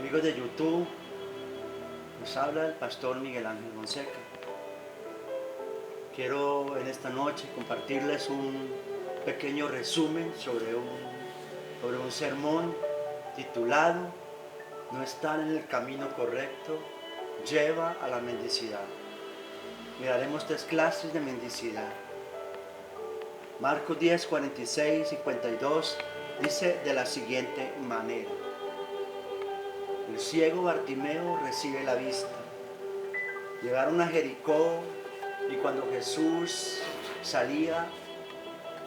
Amigos de YouTube, nos habla el pastor Miguel Ángel Fonseca. Quiero en esta noche compartirles un pequeño resumen sobre un sermón titulado No estar en el camino correcto lleva a la mendicidad. Miraremos 3 clases de mendicidad. Marcos 10, 46 y 52 dice de la siguiente manera: el ciego Bartimeo recibe la vista. Llegaron a Jericó y cuando Jesús salía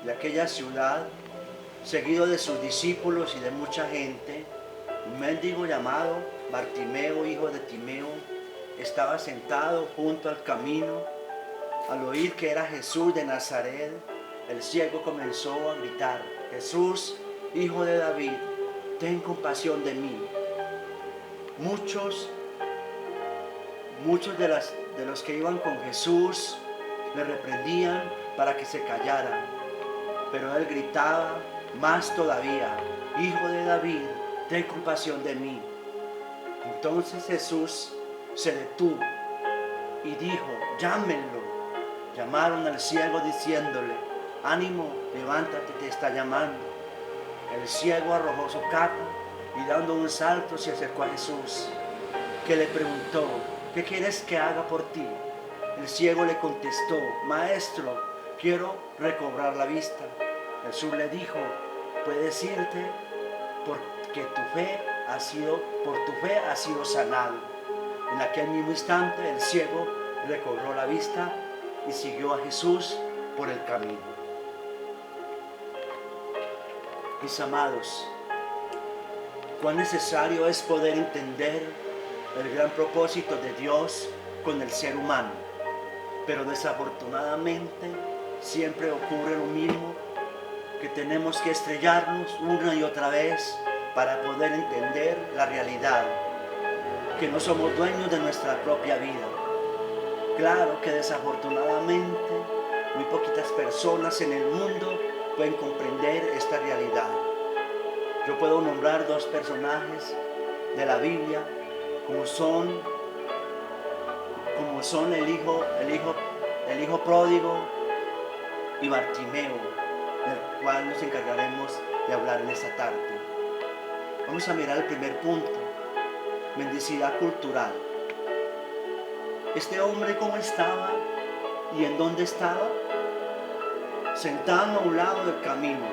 de aquella ciudad, seguido de sus discípulos y de mucha gente, un mendigo llamado Bartimeo, hijo de Timeo, estaba sentado junto al camino. Al oír que era Jesús de Nazaret, el ciego comenzó a gritar: Jesús, hijo de David, ten compasión de mí. Muchos de los que iban con Jesús le reprendían para que se callara, pero él gritaba más todavía: Hijo de David, ten compasión de mí. Entonces Jesús se detuvo y dijo: llámenlo. Llamaron al ciego diciéndole: ánimo, levántate, te está llamando. El ciego arrojó su capa y dando un salto se acercó a Jesús, que le preguntó: ¿qué quieres que haga por ti? El ciego le contestó: Maestro, quiero recobrar la vista. Jesús le dijo: puedes irte, porque por tu fe has sido sanado. En aquel mismo instante el ciego recobró la vista y siguió a Jesús por el camino. Mis amados, cuán necesario es poder entender el gran propósito de Dios con el ser humano, pero desafortunadamente siempre ocurre lo mismo, que tenemos que estrellarnos una y otra vez para poder entender la realidad, que no somos dueños de nuestra propia vida. Claro que desafortunadamente muy poquitas personas en el mundo pueden comprender esta realidad. Yo puedo nombrar 2 personajes de la Biblia como son el hijo pródigo y Bartimeo, del cual nos encargaremos de hablar en esta tarde. Vamos a mirar el primer punto: mendicidad cultural. Este hombre, ¿cómo estaba y en dónde estaba? Sentado a un lado del camino.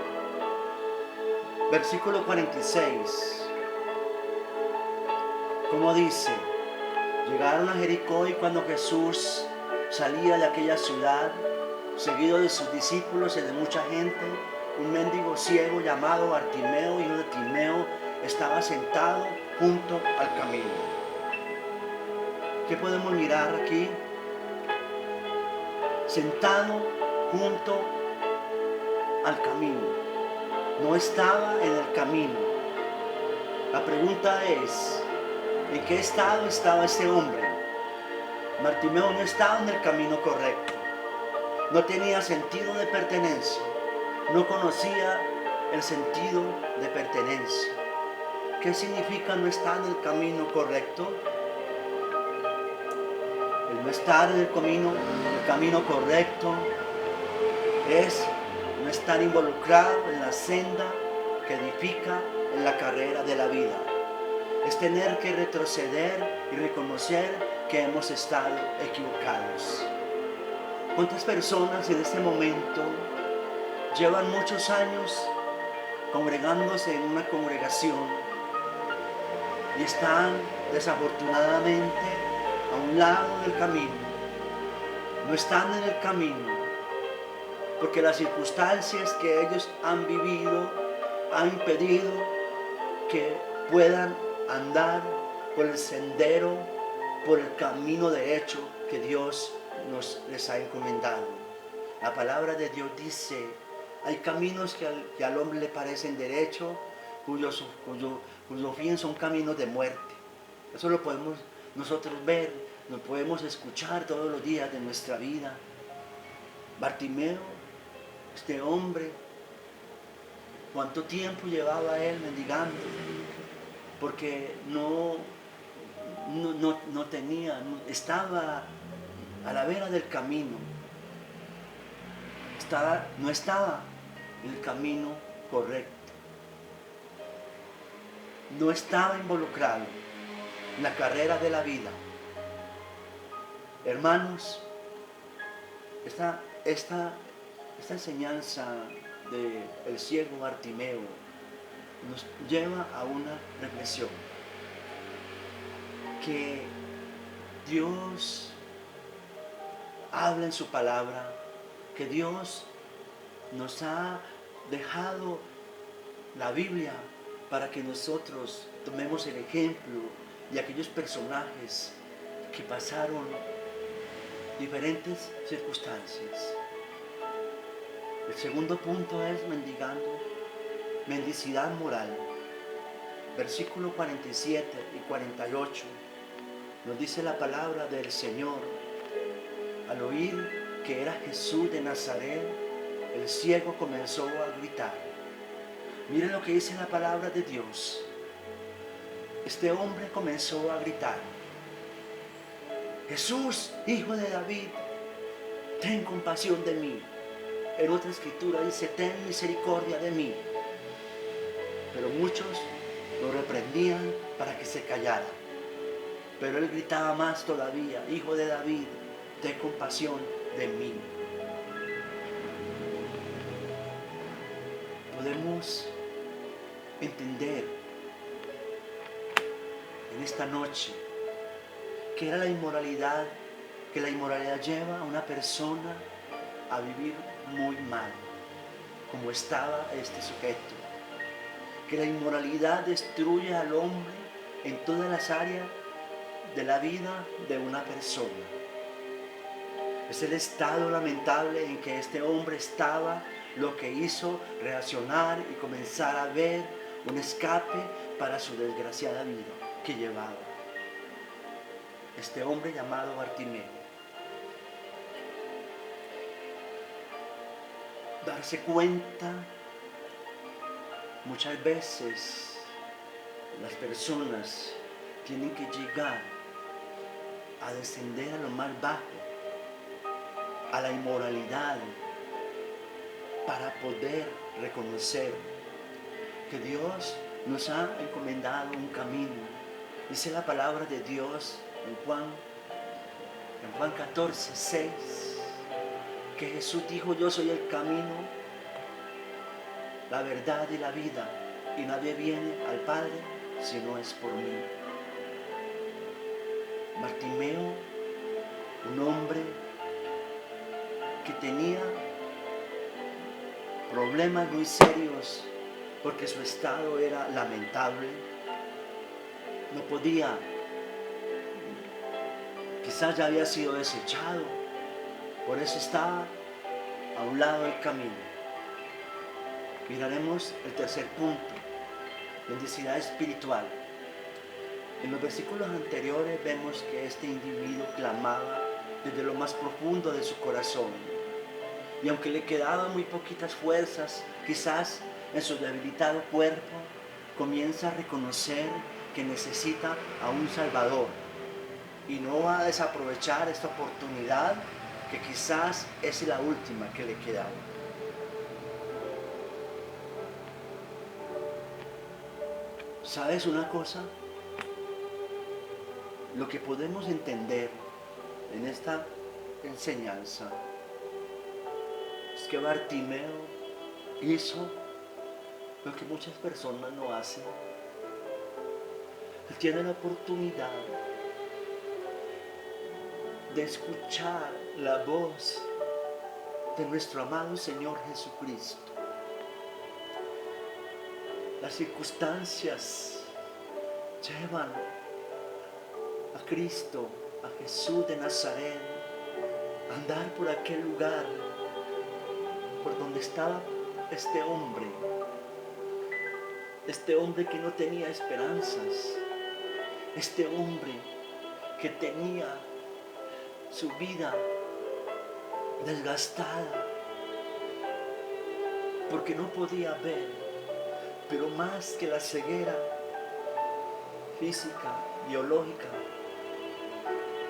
Versículo 46. ¿Cómo dice? Llegaron a Jericó y cuando Jesús salía de aquella ciudad, seguido de sus discípulos y de mucha gente, un mendigo ciego llamado Bartimeo, hijo de Timeo, estaba sentado junto al camino. ¿Qué podemos mirar aquí? Sentado junto al camino. No estaba en el camino. La pregunta es: ¿en qué estado estaba ese hombre? Bartimeo no estaba en el camino correcto. No tenía sentido de pertenencia. No conocía el sentido de pertenencia. ¿Qué significa no estar en el camino correcto? El no estar en el camino correcto es no estar involucrado en la senda que edifica en la carrera de la vida. Es tener que retroceder y reconocer que hemos estado equivocados. ¿Cuántas personas en este momento llevan muchos años congregándose en una congregación y están desafortunadamente a un lado del camino? No están en el camino porque las circunstancias que ellos han vivido han impedido que puedan andar por el sendero, por el camino derecho que Dios les ha encomendado. La palabra de Dios dice: hay caminos que al hombre le parecen derechos, cuyo fin son caminos de muerte. Eso lo podemos nosotros ver, lo podemos escuchar todos los días de nuestra vida. Bartimeo, este hombre, ¿cuánto tiempo llevaba él mendigando? porque estaba a la vera del camino, no estaba en el camino correcto, no estaba involucrado en la carrera de la vida. Hermanos, esta enseñanza del ciego Bartimeo nos lleva a una reflexión, que Dios habla en su palabra, que Dios nos ha dejado la Biblia para que nosotros tomemos el ejemplo de aquellos personajes que pasaron diferentes circunstancias. El segundo punto es mendicidad moral. Versículo 47 y 48 nos dice la palabra del Señor: al oír que era Jesús de Nazaret, el ciego comenzó a gritar. Miren lo que dice la palabra de Dios. Este hombre comenzó a gritar: Jesús, hijo de David, ten compasión de mí. En otra escritura dice: ten misericordia de mí. Pero muchos lo reprendían para que se callara. Pero él gritaba más todavía: hijo de David, ten compasión de mí. Podemos entender en esta noche que era la inmoralidad, que la inmoralidad lleva a una persona a vivir muy mal, como estaba este sujeto. Que la inmoralidad destruye al hombre en todas las áreas de la vida de una persona. Es el estado lamentable en que este hombre estaba lo que hizo reaccionar y comenzar a ver un escape para su desgraciada vida que llevaba este hombre llamado Bartimeo. Darse cuenta, muchas veces las personas tienen que llegar a descender a lo más bajo, a la inmoralidad, para poder reconocer que Dios nos ha encomendado un camino. Dice la palabra de Dios en Juan 14, 6, que Jesús dijo: yo soy el camino, la verdad y la vida, y nadie viene al Padre si no es por mí. Bartimeo, un hombre que tenía problemas muy serios porque su estado era lamentable, no podía, quizás ya había sido desechado, por eso estaba a un lado del camino. Miraremos el tercer punto: mendicidad espiritual. En los versículos anteriores vemos que este individuo clamaba desde lo más profundo de su corazón, y aunque le quedaban muy poquitas fuerzas, quizás en su debilitado cuerpo, comienza a reconocer que necesita a un Salvador y no va a desaprovechar esta oportunidad, que quizás es la última que le quedaba. ¿Sabes una cosa? Lo que podemos entender en esta enseñanza es que Bartimeo hizo lo que muchas personas no hacen. Él tiene la oportunidad de escuchar la voz de nuestro amado Señor Jesucristo. Las circunstancias llevan a Cristo, a Jesús de Nazaret, a andar por aquel lugar por donde estaba este hombre que no tenía esperanzas, este hombre que tenía su vida desgastada porque no podía ver, pero más que la ceguera, física, biológica,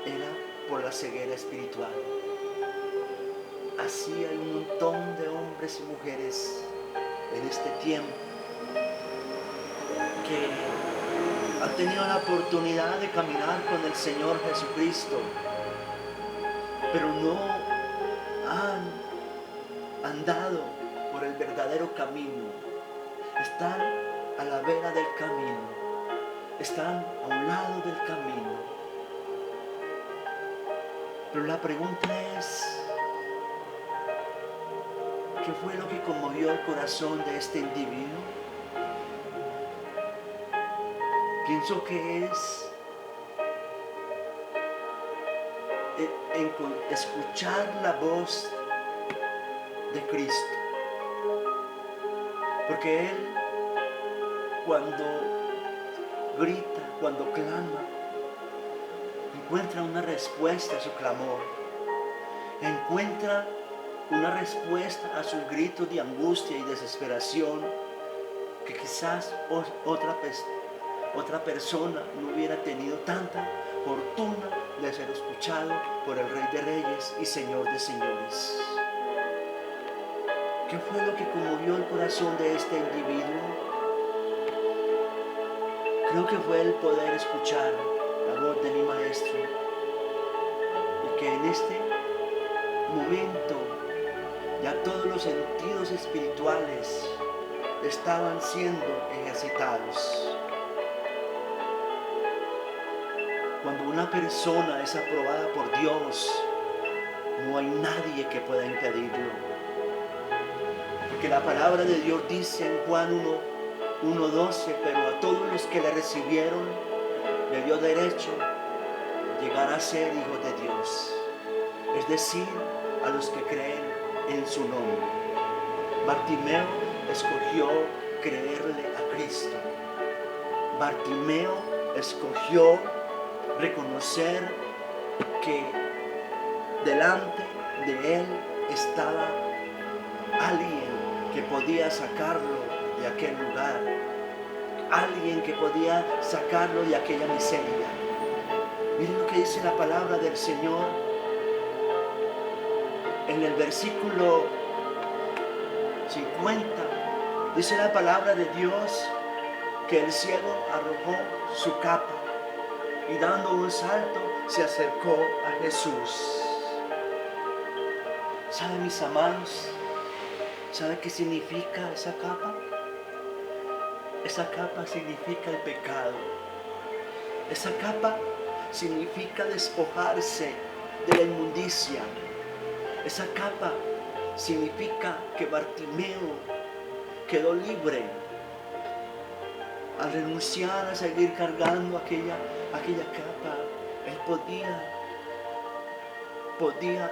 era por la ceguera espiritual. Así hay un montón de hombres y mujeres en este tiempo que han tenido la oportunidad de caminar con el Señor Jesucristo, pero no han andado por el verdadero camino. Están a la vera del camino, están a un lado del camino. Pero la pregunta es, ¿qué fue lo que conmovió el corazón de este individuo? Pienso que es escuchar la voz de Cristo. Porque Él, cuando grita, cuando clama, encuentra una respuesta a su clamor. Encuentra una respuesta a sus gritos de angustia y desesperación que quizás otra persona no hubiera tenido tanta fortuna de ser escuchado por el Rey de Reyes y Señor de Señores. ¿Qué fue lo que conmovió el corazón de este individuo? Creo que fue el poder escuchar la voz de mi Maestro, y que en este momento ya todos los sentidos espirituales estaban siendo ejercitados. Cuando una persona es aprobada por Dios, no hay nadie que pueda impedirlo. Porque la palabra de Dios dice en Juan 1:12, pero a todos los que le recibieron, le dio derecho a llegar a ser hijos de Dios. Es decir, a los que creen en su nombre. Bartimeo escogió creerle a Cristo. Bartimeo escogió reconocer que delante de él estaba alguien que podía sacarlo de aquel lugar, alguien que podía sacarlo de aquella miseria. Miren lo que dice la palabra del Señor en el versículo 50. Dice la palabra de Dios que el ciego arrojó su capa y dando un salto se acercó a Jesús. ¿Saben, mis amados? ¿Sabe qué significa esa capa? Esa capa significa el pecado. Esa capa significa despojarse de la inmundicia. Esa capa significa que Bartimeo quedó libre al renunciar a seguir cargando aquella capa. Él podía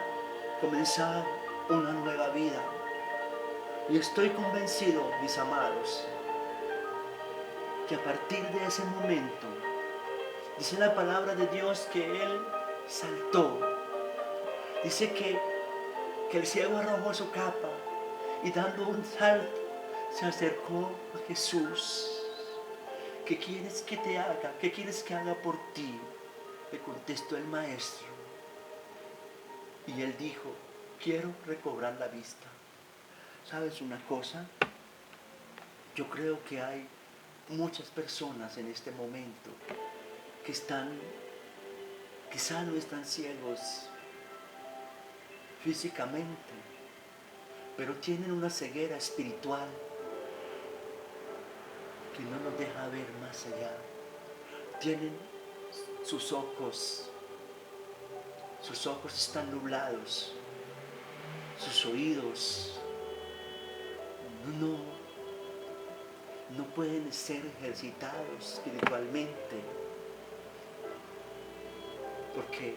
comenzar una nueva vida. Y estoy convencido, mis amados, que a partir de ese momento, dice la palabra de Dios que él saltó. Dice que el ciego arrojó su capa y dando un salto se acercó a Jesús. ¿Qué quieres que te haga? ¿Qué quieres que haga por ti? Le contestó el maestro. Y él dijo, quiero recobrar la vista. ¿Sabes una cosa? Yo creo que hay muchas personas en este momento que quizá no están ciegos físicamente, pero tienen una ceguera espiritual que no nos deja ver más allá. Tienen sus ojos están nublados, sus oídos no pueden ser ejercitados espiritualmente, porque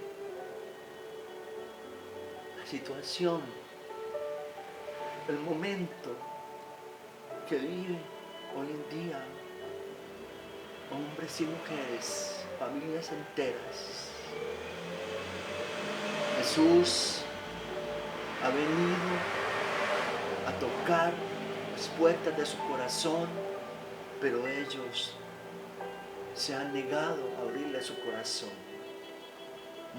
la situación, el momento que vive hoy en día, hombres y mujeres, familias enteras, Jesús ha venido a tocar las puertas de su corazón, pero ellos se han negado a abrirle su corazón.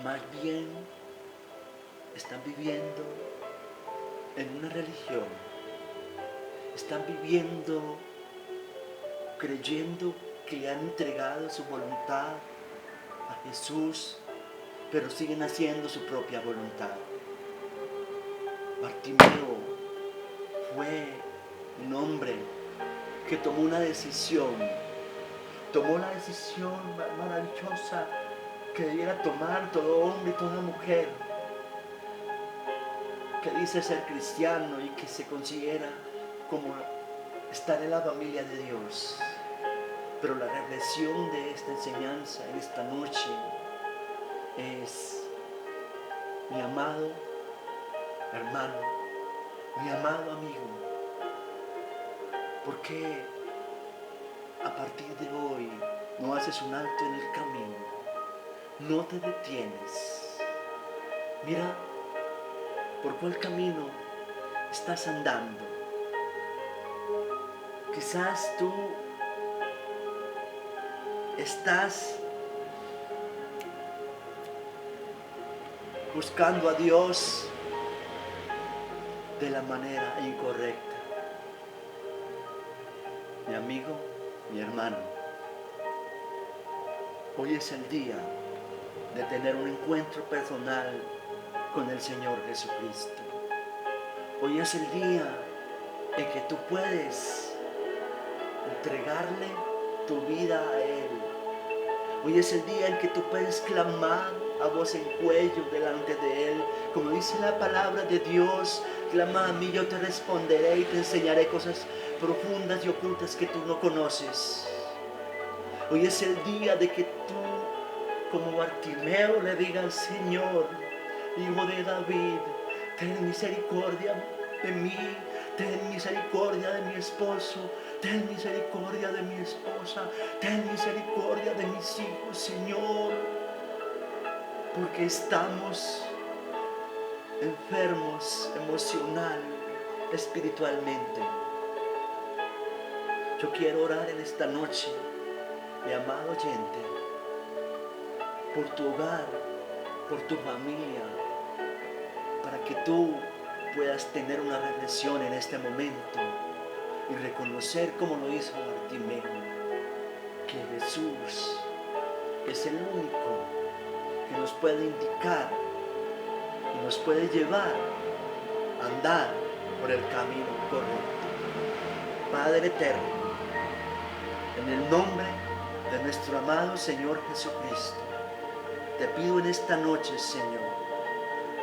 Más bien están viviendo en una religión. Están viviendo creyendo que le han entregado su voluntad a Jesús, pero siguen haciendo su propia voluntad. Bartimeo fue un hombre que tomó una decisión. Tomó la decisión maravillosa que debiera tomar todo hombre y toda mujer que dice ser cristiano y que se considera como estar en la familia de Dios. Pero la reflexión de esta enseñanza en esta noche es: mi amado hermano, mi amado amigo, ¿por qué a partir de hoy no haces un alto en el camino? No te detienes. Mira por cuál camino estás andando. Quizás tú estás buscando a Dios de la manera incorrecta. Mi amigo, mi hermano, hoy es el día de tener un encuentro personal con el Señor Jesucristo. Hoy es el día en que tú puedes entregarle tu vida a Él. Hoy es el día en que tú puedes clamar a voz en cuello delante de Él. Como dice la palabra de Dios: clama a mí, yo te responderé y te enseñaré cosas profundas y ocultas que tú no conoces. Hoy es el día de que tú, como Bartimeo, le digas: Señor, Hijo de David, ten misericordia de mí, ten misericordia de mi esposo, ten misericordia de mi esposa, ten misericordia de mis hijos, Señor, porque estamos enfermos emocional, espiritualmente. Yo quiero orar en esta noche, mi amado oyente, por tu hogar, por tu familia, para que tú puedas tener una reflexión en este momento y reconocer, como lo hizo Bartimeo, que Jesús es el único que nos puede indicar y nos puede llevar a andar por el camino correcto. Padre eterno, en el nombre de nuestro amado Señor Jesucristo, te pido en esta noche, Señor,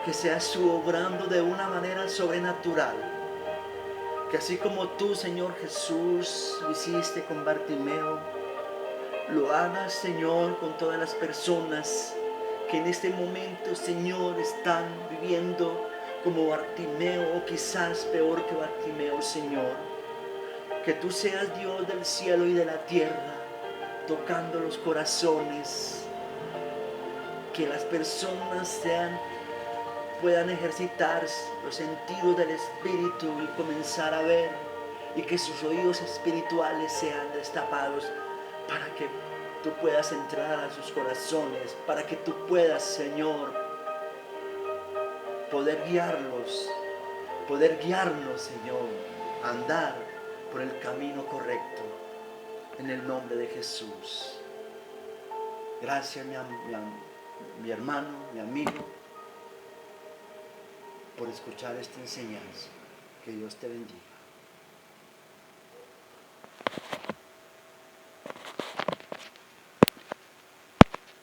que seas tú obrando de una manera sobrenatural, que así como tú, Señor Jesús, lo hiciste con Bartimeo, lo hagas, Señor, con todas las personas que en este momento, Señor, están viviendo como Bartimeo, o quizás peor que Bartimeo, Señor. Que tú seas Dios del cielo y de la tierra, tocando los corazones, que las personas puedan ejercitar los sentidos del Espíritu y comenzar a ver, y que sus oídos espirituales sean destapados para que tú puedas entrar a sus corazones, para que tú puedas, Señor, poder guiarnos, Señor, a andar por el camino correcto, en el nombre de Jesús. Gracias, mi hermano, mi amigo, por escuchar esta enseñanza. Que Dios te bendiga.